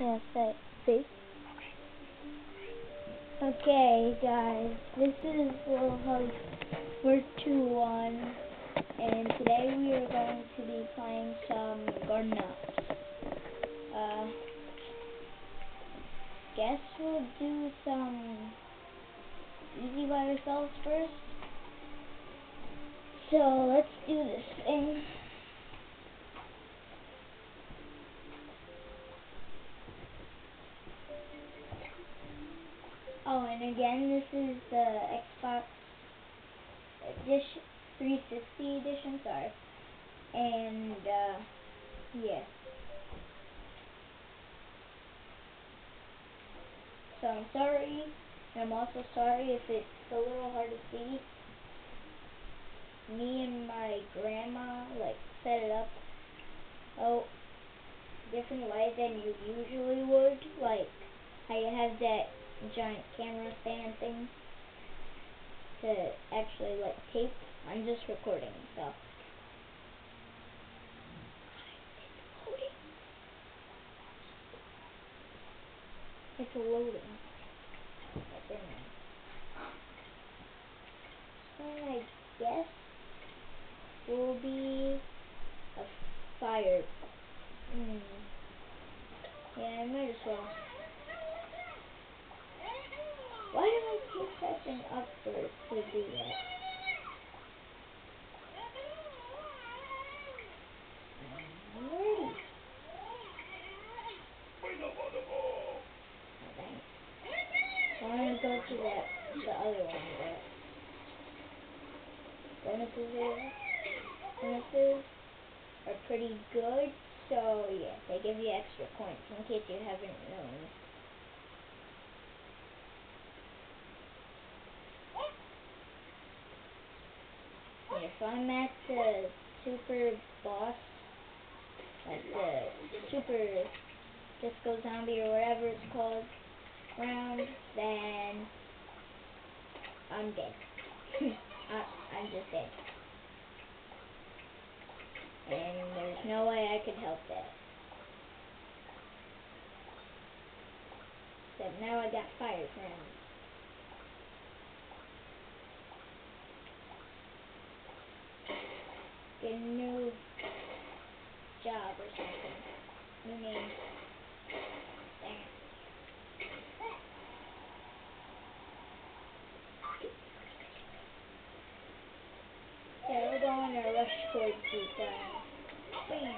Yeah, see? Okay, guys, this is Little House Verse 2-1, and today we are going to be playing some Garden Ops. Guess we'll do some easy by ourselves first. So let's do this thing. Oh, and again, this is the Xbox edition, 360 edition, sorry. And, yeah. So I'm sorry, and I'm also sorry if it's a little hard to see. Me and my grandma, set it up, different way than you usually would. Like, how you have that giant camera stand thing to actually, tape. I'm just recording, so. It's loading. That's in there. And I guess will be a fire. Yeah, I might as well. Why do I keep pressing up to do that? I'm ready. So I'm gonna go to the other one there. Bonuses are pretty good, so yeah, they give you extra points in case you haven't known. And if I'm at the super boss, like the super disco zombie or whatever it's called round, then I'm dead. I'm just dead. And there's no way I could help that. Except now I got fire friends. Get a new job or something. New name. Dang it. Okay, we're going to rush towards these guys. Bam!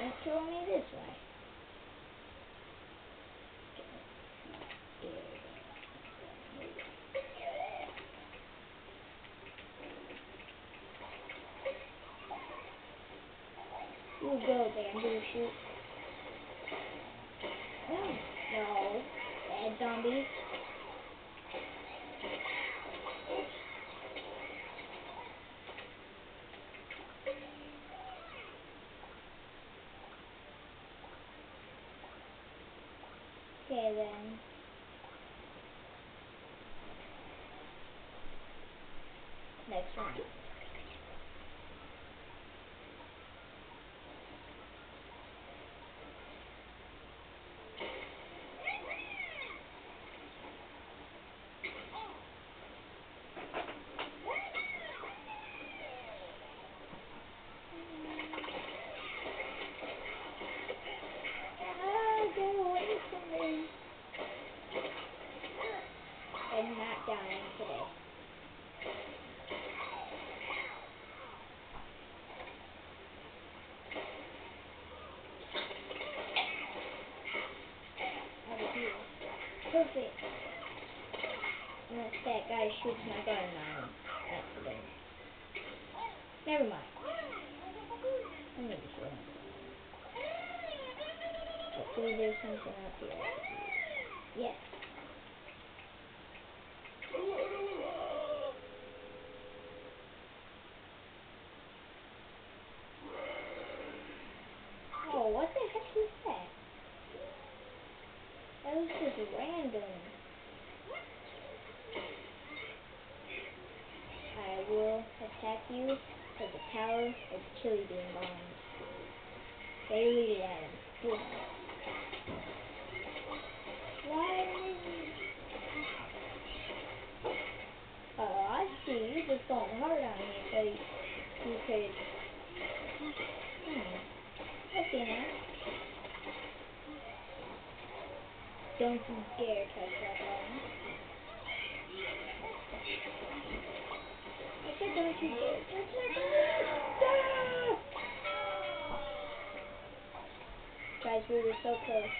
Don't kill me this way. You go, bamboo shoot. No. Bad zombies. Okay then. Next round. Get away from me. I'm not dying today. Out of here. Perfect. Unless that guy shoots my gun on accident. Never mind. I need to shoot him. Hopefully there's something up here I could use. Yes. Oh, what the heck was that? That was just random. I will attack you of the Tower of the Chili Bean Bombs. Daily Land. Boom. Oh, I see. You're just going hard on me so you could... I see now. Don't you dare touch that button. I said don't you dare touch that button. Guys, we were so close.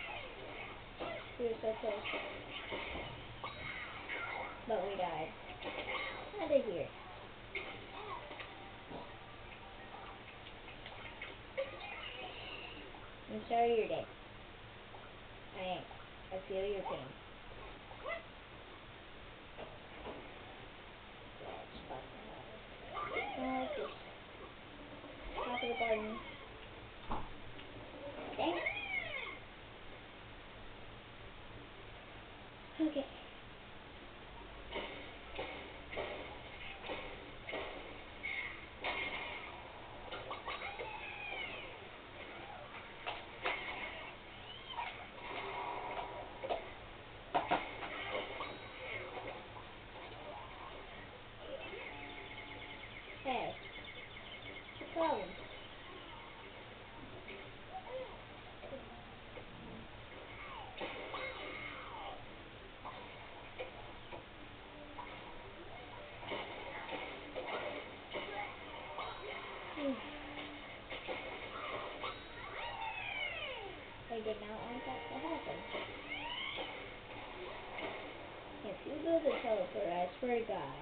We were so close. But we died. Out of here. I'm sorry you're dead. I feel your pain. Just top of the garden. Okay. Okay. Hey. What's the problem? I did not want that to happen. If you build a teleport, I swear to God.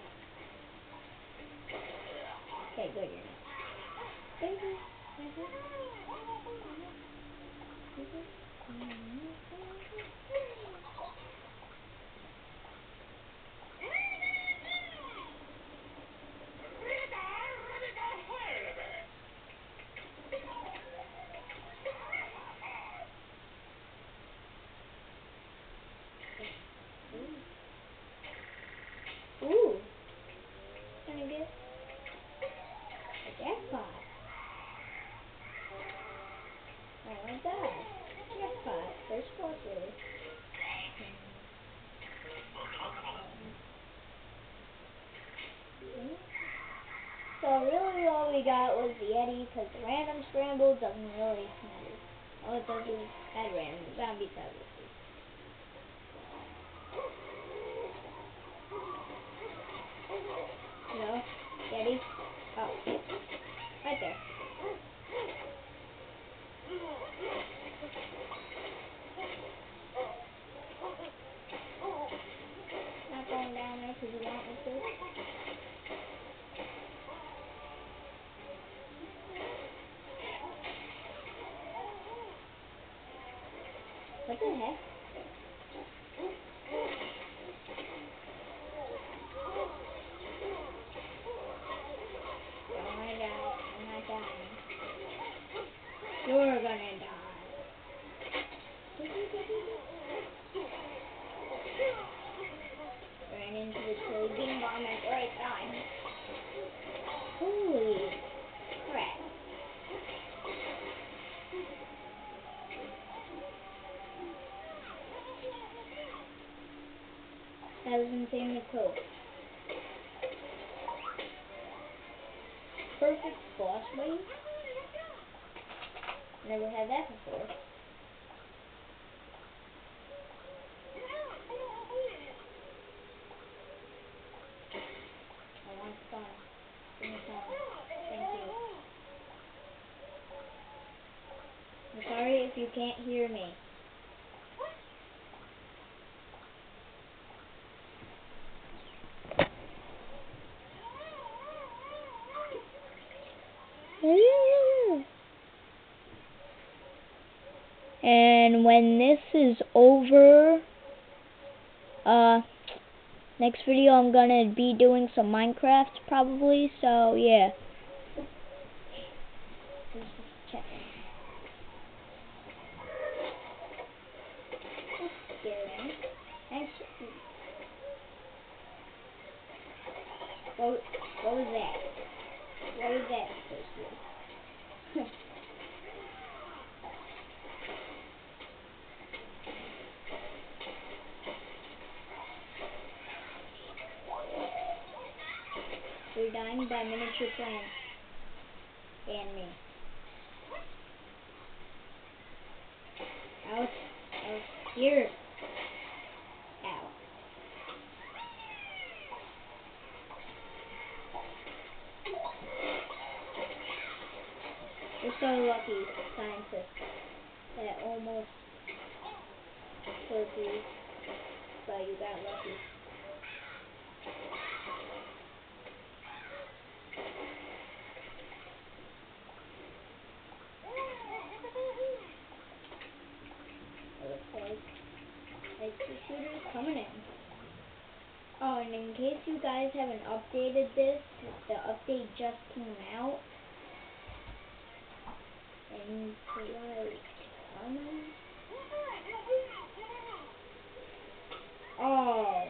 Okay, good, you're not. Baby. Ooh. Can I get a jackpot? Oh my God. Jackpot. First fortress. So really all we got was the Yeti, because the random scramble doesn't really matter. All it does is add random zombies, obviously. No? Yeti? Oh. Right there. Not going down there because you want me to. What the heck? Oh my God, I'm not dying. You're gonna die. Ran into the chili bean bomb at the right time. Holy crap. That was insanely cool. Perfect boss wave? Never had that before. I want fun. Give me fun. Thank you. I'm sorry if you can't hear me. And when this is over, next video I'm gonna be doing some Minecraft probably, so yeah. What was that? What was that? and by miniature plants and me. Out of here. Ow. You're so lucky, scientist. That almost killed you, but you got lucky. It looks like the shooter's coming in. Oh, and in case you guys haven't updated this, the update just came out. And like armor. Oh.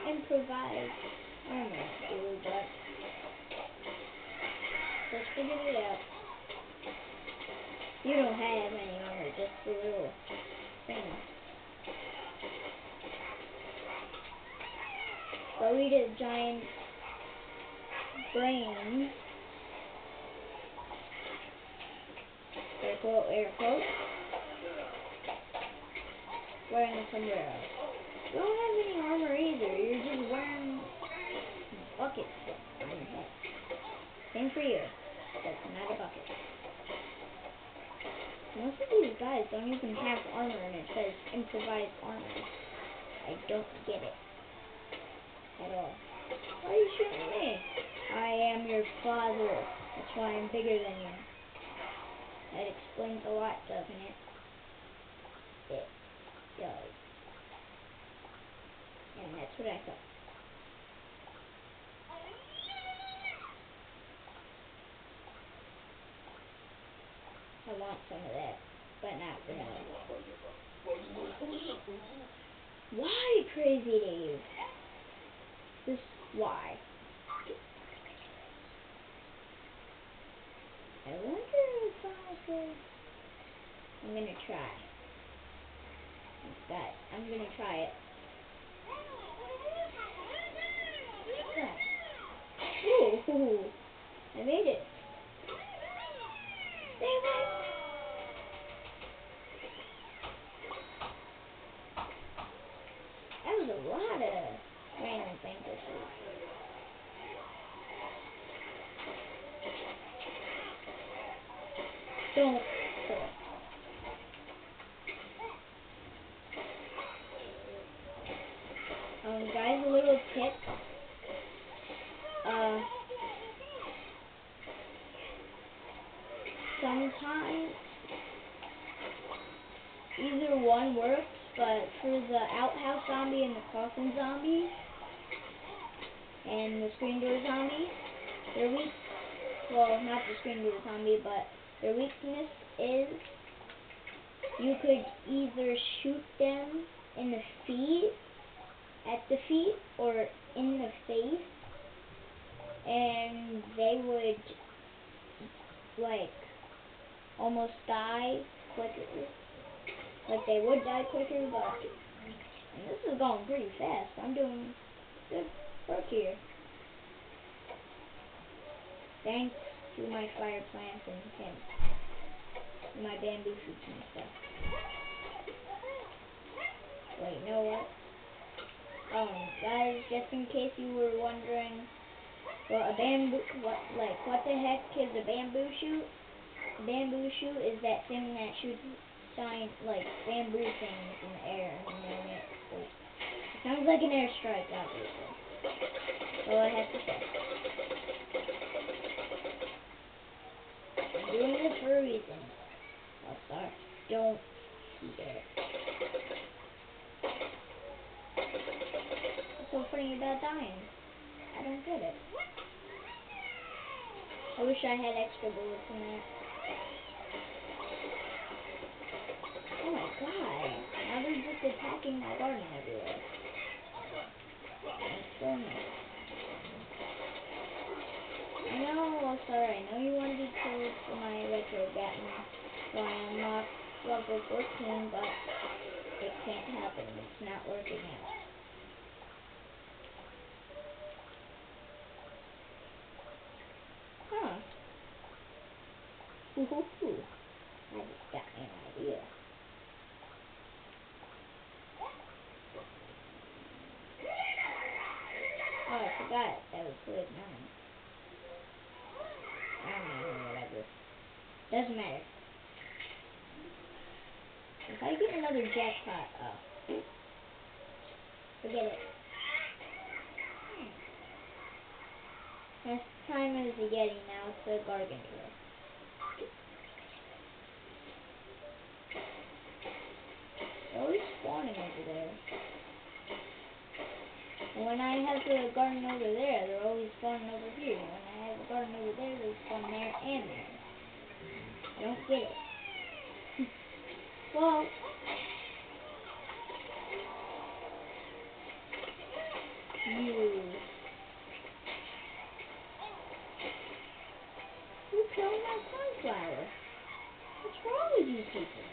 Improvise armor, but just figured it out. You don't have any armor, just a little thing. But we did giant brain. Air quote, air quote. Wearing a sombrero. You don't have any armor either. You're just wearing buckets on your head. Same for you. That's not a bucket. Most of these guys don't even have armor and it says improvised armor. I don't get it. At all. Why are you shooting me? I am your father. That's why I'm bigger than you. That explains a lot, doesn't it? It does. And that's what I thought. I want some of that, but not for now. Why, Crazy Dave? This why? I wonder if I could. I'm gonna try. That I'm gonna try it. Ooh, I made it. Damn it! That was a lot of random things to shoot. Don't kill it. Guys, a little tip. Sometimes either one works, but for the outhouse zombie and the coffin zombie and the screen door zombie, their weak, well, not the screen door zombie, but their weakness is you could either shoot them in the feet, at the feet, or in the face, and they would like almost die quicker. Like they would die quicker, but and this is going pretty fast. I'm doing good work here. Thanks to my fire plants and him. My bamboo shoots and stuff. Wait, you know what? Guys, just in case you were wondering, well, what the heck is a bamboo shoot? A bamboo shoot is that thing that shoots bamboo things in the air and then it sounds like an airstrike, obviously. That's all I have to say. I'm doing this for a reason. Oh, sorry. Don't care. What's so funny about dying? I don't get it. I wish I had extra bullets in that. Oh my god. Now they're just attacking my garden everywhere. Thanks very much. sorry. I know you want to be killed for my retro baton, so I unlocked level 14, but it can't happen. It's not working out. Huh. Hoo-hoo-hoo. I just got an idea. Oh, I forgot. That was good. I don't know, whatever. Doesn't matter. If I get another jackpot, forget it. Last time it was a Yeti, now it's a Gargantua. They're always spawning over there. And when I have the garden over there, they're always spawning over here. And when I have the garden over there, they spawn there and there. I don't get it. Well, you killed my sunflower. What's wrong with you people?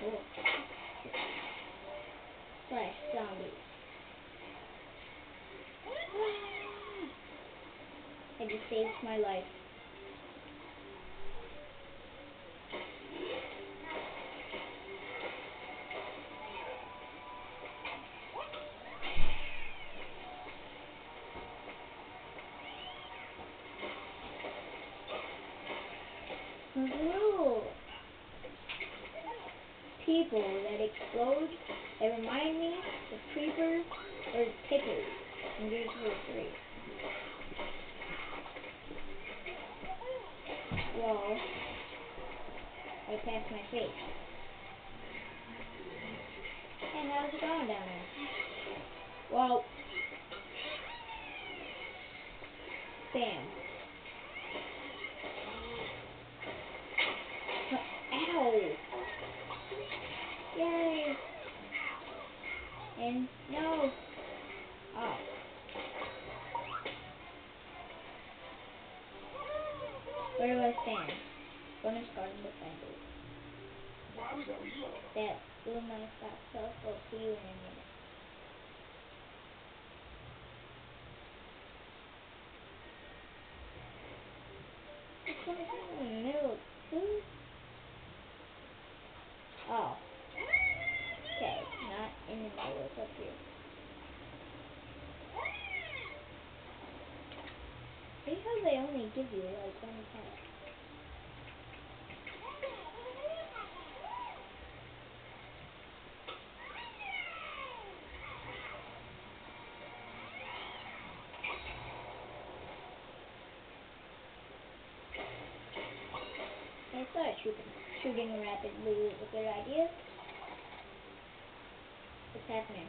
Oh. Slash zombies. I just saved my life. Little people that explode, they remind me of creepers or pickers in Gears of War 3. Whoa. Right past my face. And how's it going down there? Well, bam. Ow! Yay! And no! Oh. Where do I stand? Bonus garden defender. That blew my socks off. I'll see you in a minute. It's like in the middle too. Oh. Okay, not in the middle, it's up here. See how they only give you like one attack. I thought shooting rapidly was a good idea. What's happening?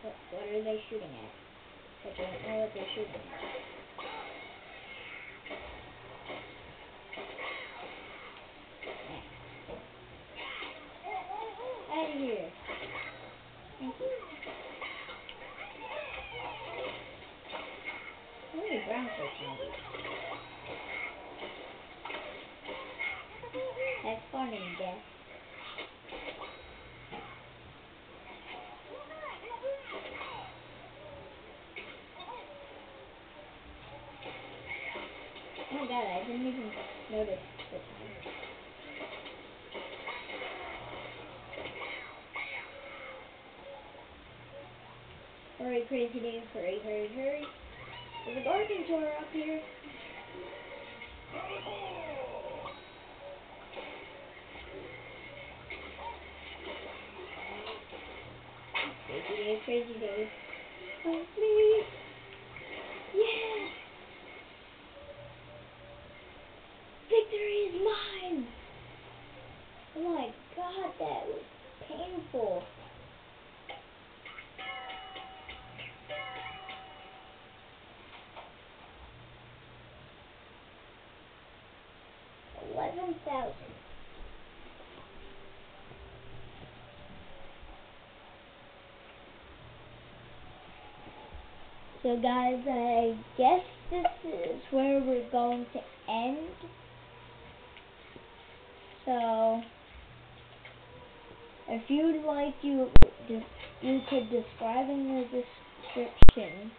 What are they shooting at? I don't know what they're shooting at. Out of here. Thank you. Only brown fish. Have fun in death. Oh my god, I didn't even notice the time. Hurry, Crazy Dave, hurry, hurry, hurry. There's a Gargantua up here. Crazy Dave, Crazy Dave. Help me. Yes! Victory is mine! Oh my god, that was painful. $11,000. So guys, I guess this is where we're going. going to end. So if you'd like, you could describe in the description